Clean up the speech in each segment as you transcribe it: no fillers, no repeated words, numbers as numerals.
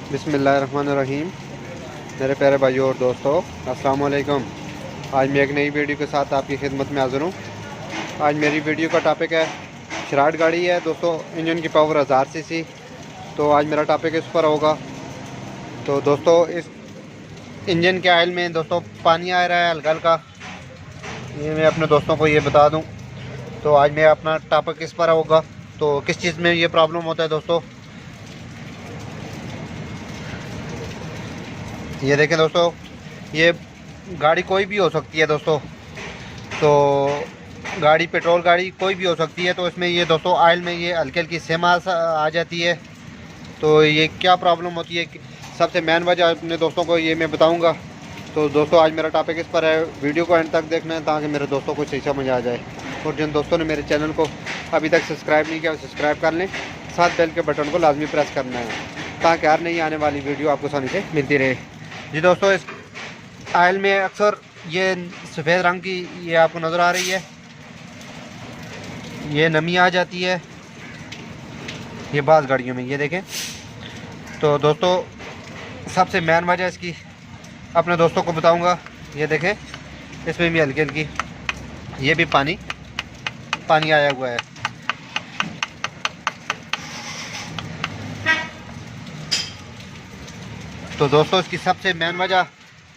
बिस्मिल्लाहिर्रहमानिर्रहीम। मेरे प्यारे भाइयों और दोस्तों, अस्सलाम वालेकुम। आज मैं एक नई वीडियो के साथ आपकी खिदमत में हाज़िर हूँ। आज मेरी वीडियो का टॉपिक है, शराट गाड़ी है दोस्तों, इंजन की पावर 1000 सीसी। तो आज मेरा टॉपिक इस पर होगा। तो दोस्तों, इस इंजन के ऑयल में दोस्तों पानी आ रहा है हल्का हल्का, ये मैं अपने दोस्तों को ये बता दूँ। तो आज मैं अपना टॉपिक इस पर होगा। तो किस चीज़ में ये प्रॉब्लम होता है दोस्तों, ये देखें दोस्तों। ये गाड़ी कोई भी हो सकती है दोस्तों, तो गाड़ी पेट्रोल गाड़ी कोई भी हो सकती है। तो इसमें ये दोस्तों ऑयल में ये हल्की हल्की सेमा आ जाती है। तो ये क्या प्रॉब्लम होती है, सबसे मेन वजह अपने दोस्तों को ये मैं बताऊंगा। तो दोस्तों, आज मेरा टॉपिक इस पर है, वीडियो को एंड तक देखना है ताकि मेरे दोस्तों को सही समझ आ जाए। और जिन दोस्तों ने मेरे चैनल को अभी तक सब्सक्राइब नहीं किया, सब्सक्राइब कर लें। साथ बेल के बटन को लाजमी प्रेस करना है ताकि हर नई आने वाली वीडियो आपको आसानी से मिलती रहे। जी दोस्तों, इस ऑयल में अक्सर ये सफ़ेद रंग की ये आपको नज़र आ रही है, ये नमी आ जाती है ये बाज़ गाड़ियों में, ये देखें। तो दोस्तों, सबसे मेन वजह इसकी अपने दोस्तों को बताऊंगा। ये देखें, इसमें भी हल्की हल्की ये भी पानी आया हुआ है। तो दोस्तों, इसकी सबसे मेन वजह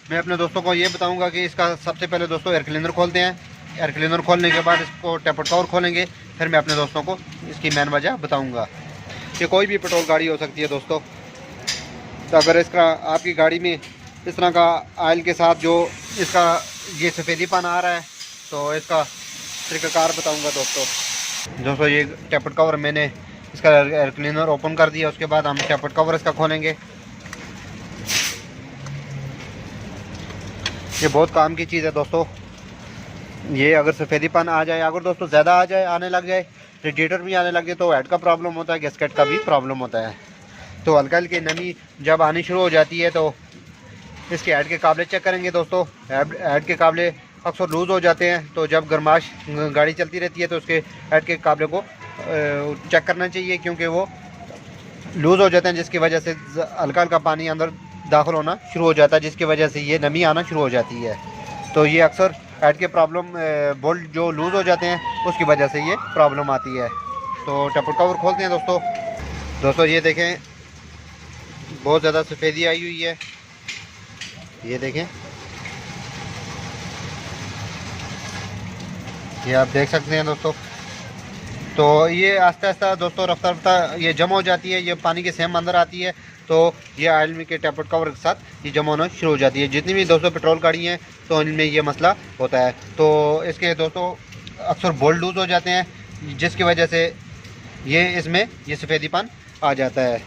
मैं अपने दोस्तों को ये बताऊंगा कि इसका सबसे पहले दोस्तों एयर क्लीनर खोलते हैं। एयर क्लीनर खोलने के बाद इसको टेपर कवर खोलेंगे, फिर मैं अपने दोस्तों को इसकी मेन वजह बताऊंगा। ये कोई भी पेट्रोल गाड़ी हो सकती है दोस्तों। तो अगर इसका आपकी गाड़ी में इस तरह का ऑयल के साथ जो इसका ये सफ़ेदीपन आ रहा है, तो इसका तरीक़ाकार बताऊंगा दोस्तों। ये टेपर कवर मैंने इसका एयर क्लीनर ओपन कर दिया, उसके बाद हम टेपर कवर इसका खोलेंगे। ये बहुत काम की चीज़ है दोस्तों। ये अगर सफ़ेदीपन आ जाए, अगर दोस्तों ज़्यादा आ जाए, आने लग जाए, रेडिएटर भी आने लग जाए, तो हेड का प्रॉब्लम होता है, गैसकेट का भी प्रॉब्लम होता है। तो हल्का हल्की नमी जब आनी शुरू हो जाती है तो इसके हेड के काबले चेक करेंगे दोस्तों। हेड के काबले अक्सर लूज़ हो जाते हैं, तो जब गर्माश गाड़ी चलती रहती है तो उसके हेड के काबले को चेक करना चाहिए, क्योंकि वो लूज़ हो जाते हैं, जिसकी वजह से हल्का हल्का पानी अंदर दाखिल होना शुरू हो जाता है, जिसकी वजह से ये नमी आना शुरू हो जाती है। तो ये अक्सर हेड के प्रॉब्लम बोल्ट जो लूज़ हो जाते हैं उसकी वजह से ये प्रॉब्लम आती है। तो टेपर कवर खोलते हैं दोस्तों। ये देखें, बहुत ज़्यादा सफ़ेदी आई हुई है, ये देखें, ये आप देख सकते हैं दोस्तों। तो ये आस्ता आस्ता दोस्तों रफ्ता रफ्ता ये जमा हो जाती है, ये पानी के सेम अंदर आती है, तो ये ऑयल में के टेपर कवर के साथ ये जमा होना शुरू हो जाती है। जितनी भी दोस्तों पेट्रोल गाड़ी हैं तो इनमें ये मसला होता है। तो इसके दोस्तों अक्सर बोल्ट लूज़ हो जाते हैं, जिसकी वजह से ये इसमें ये सफ़ेदीपन आ जाता है।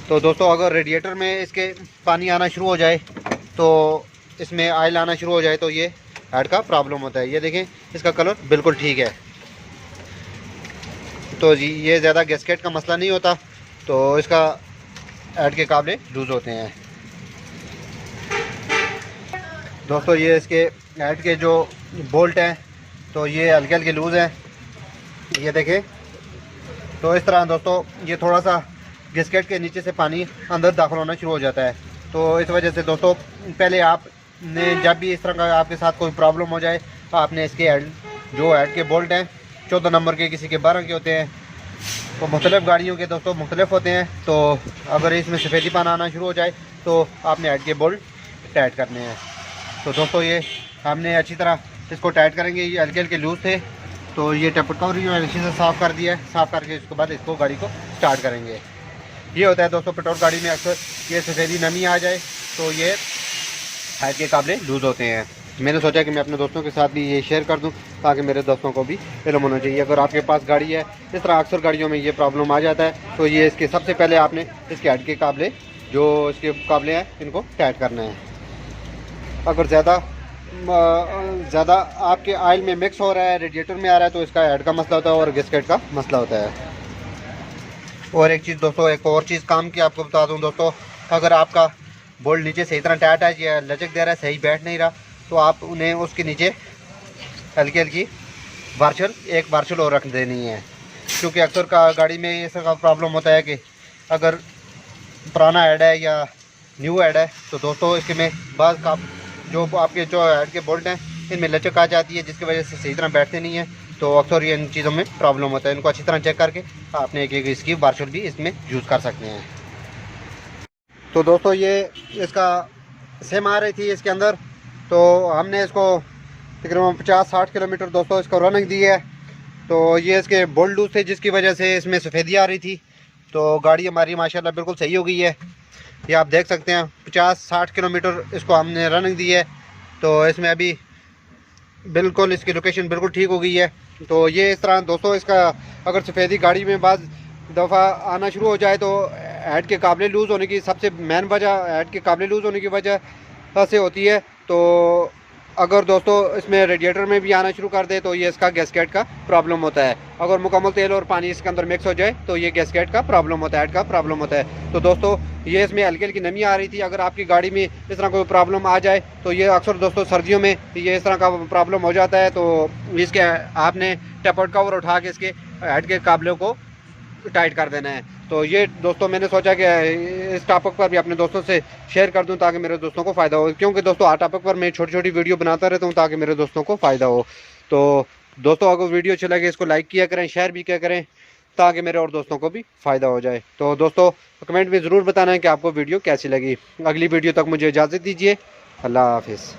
तो दोस्तों, अगर रेडिएटर में इसके पानी आना शुरू हो जाए, तो इसमें ऑयल आना शुरू हो जाए, तो ये हेड का प्रॉब्लम होता है। ये देखें, इसका कलर बिल्कुल ठीक है। तो जी ये ज़्यादा गैसकेट का मसला नहीं होता, तो इसका हेड के काबले लूज़ होते हैं दोस्तों। ये इसके हेड के जो बोल्ट हैं तो ये हल्के हल्के लूज़ हैं, ये देखें। तो इस तरह दोस्तों ये थोड़ा सा गैसकेट के नीचे से पानी अंदर दाखिल होना शुरू हो जाता है। तो इस वजह से दोस्तों, पहले आपने जब भी इस तरह का आपके साथ कोई प्रॉब्लम हो जाए, तो आपने इसके हेड के बोल्ट हैं 14 नंबर के, किसी के 12 के होते हैं, तो मुख्तलिफ़ गाड़ियों के दोस्तों मुख्तलिफ होते हैं। तो अगर इसमें सफ़ेदीपन आना शुरू हो जाए तो आपने हेड के बोल्ट टाइट करने हैं। तो दोस्तों, ये हमने अच्छी तरह इसको टाइट करेंगे। ये हल्के हल्के लूज़ थे, तो ये टेपर कवर भी मैंने अच्छी से साफ़ कर दिया है। साफ़ करके इसके बाद इसको गाड़ी को स्टार्ट करेंगे। ये होता है दोस्तों, पेट्रोल गाड़ी में अक्सर ये सफ़ेदी नमी आ जाए तो ये हेड के काबले लूज़ होते हैं। मैंने सोचा कि मैं अपने दोस्तों के साथ भी ये शेयर कर दूं ताकि मेरे दोस्तों को भी इल्म होना चाहिए। अगर आपके पास गाड़ी है, इस तरह अक्सर गाड़ियों में ये प्रॉब्लम आ जाता है, तो ये इसके सबसे पहले आपने इसके हेड के काबले जो इसके काबले हैं इनको टाइट करना है। अगर ज़्यादा आपके ऑयल में मिक्स हो रहा है, रेडिएटर में आ रहा है, तो इसका हेड का मसला होता है और गैसकेट का मसला होता है। और एक चीज़ दोस्तों, एक और चीज़ काम की आपको बता दूँ दोस्तों, अगर आपका बोल्ट नीचे सही तरह टाइट है या लचक दे रहा है, सही बैठ नहीं रहा, तो आप उन्हें उसके नीचे हल्की हल्की एक वार्शल और रख देनी है। क्योंकि अक्सर का गाड़ी में ऐसा का प्रॉब्लम होता है कि अगर पुराना हेड है या न्यू हेड है, तो दोस्तों इसके में बाज़ का जो आपके जो हेड के बोल्ट हैं इनमें लचक आ जाती है, जिसकी वजह से सही तरह बैठते नहीं हैं। तो अक्सर ये इन चीज़ों में प्रॉब्लम होता है। इनको अच्छी तरह चेक करके आपने एक इसकी वार्शल भी इसमें यूज़ कर सकते हैं। तो दोस्तों ये इसका सेम आ रही थी इसके अंदर, तो हमने इसको तकरीबन 50-60 किलोमीटर दोस्तों इसको रनिंग दी है। तो ये इसके बोल्ट लूज थे, जिसकी वजह से इसमें सफ़ेदी आ रही थी। तो गाड़ी हमारी माशाल्लाह बिल्कुल सही हो गई है। ये आप देख सकते हैं 50-60 किलोमीटर इसको हमने रनिंग दी है, तो इसमें अभी बिल्कुल इसकी लोकेशन बिल्कुल ठीक हो गई है। तो ये इस तरह दोस्तों इसका अगर सफ़ेदी गाड़ी में बाज़ दफ़ा आना शुरू हो जाए तो हेड के काबले लूज़ होने की सबसे मेन वजह हेड के काबले लूज़ होने की वजह से होती है। तो अगर दोस्तों इसमें रेडिएटर में भी आना शुरू कर दे तो ये इसका गैसकेट का प्रॉब्लम होता है। अगर मुकम्मल तेल और पानी इसके अंदर मिक्स हो जाए तो ये गैसकेट का प्रॉब्लम होता है, हेड का प्रॉब्लम होता है। तो दोस्तों ये इसमें हल्की हल्की नमी आ रही थी। अगर आपकी गाड़ी में इस तरह कोई प्रॉब्लम आ जाए तो ये अक्सर दोस्तों सर्दियों में ये इस तरह का प्रॉब्लम हो जाता है। तो इसके आपने टेपर्ड कवर उठा के इसके हेड के काबले को टाइट कर देना है। तो ये दोस्तों मैंने सोचा कि इस टॉपिक पर भी अपने दोस्तों से शेयर कर दूं ताकि मेरे दोस्तों को फ़ायदा हो, क्योंकि दोस्तों हर टॉपिक पर मैं छोटी छोटी वीडियो बनाता रहता हूं ताकि मेरे दोस्तों को फ़ायदा हो। तो दोस्तों अगर वीडियो अच्छी लगे इसको लाइक किया करें, शेयर भी किया करें ताकि मेरे और दोस्तों को भी फ़ायदा हो जाए। तो दोस्तों कमेंट में ज़रूर बताना है कि आपको वीडियो कैसी लगी। अगली वीडियो तक मुझे इजाज़त दीजिए। अल्लाह हाफिज़।